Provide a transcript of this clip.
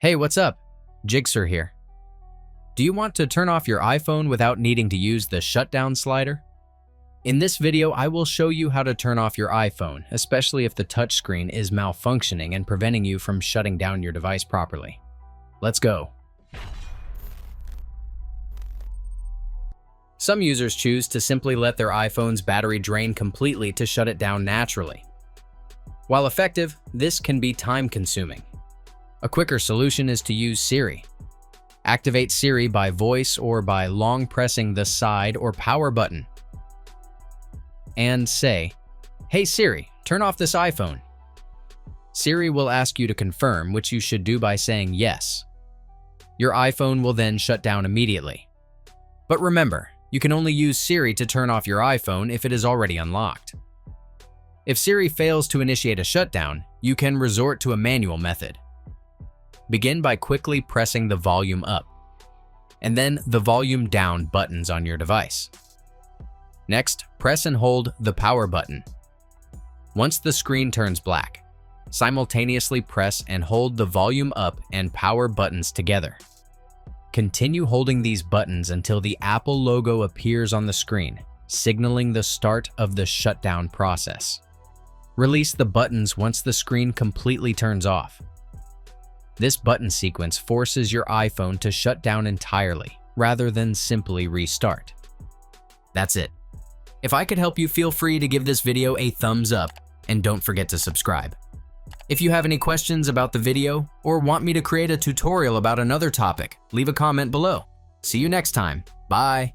Hey, what's up? Jigxor here. Do you want to turn off your iPhone without needing to use the shutdown slider? In this video, I will show you how to turn off your iPhone, especially if the touchscreen is malfunctioning and preventing you from shutting down your device properly. Let's go. Some users choose to simply let their iPhone's battery drain completely to shut it down naturally. While effective, this can be time-consuming. A quicker solution is to use Siri. Activate Siri by voice or by long pressing the side or power button. And say, "Hey Siri, turn off this iPhone." Siri will ask you to confirm, which you should do by saying yes. Your iPhone will then shut down immediately. But remember, you can only use Siri to turn off your iPhone if it is already unlocked. If Siri fails to initiate a shutdown, you can resort to a manual method. Begin by quickly pressing the volume up, and then the volume down buttons on your device. Next, press and hold the power button. Once the screen turns black, simultaneously press and hold the volume up and power buttons together. Continue holding these buttons until the Apple logo appears on the screen, signaling the start of the shutdown process. Release the buttons once the screen completely turns off. This button sequence forces your iPhone to shut down entirely, rather than simply restart. That's it. If I could help you, feel free to give this video a thumbs up, and don't forget to subscribe. If you have any questions about the video, or want me to create a tutorial about another topic, leave a comment below. See you next time. Bye.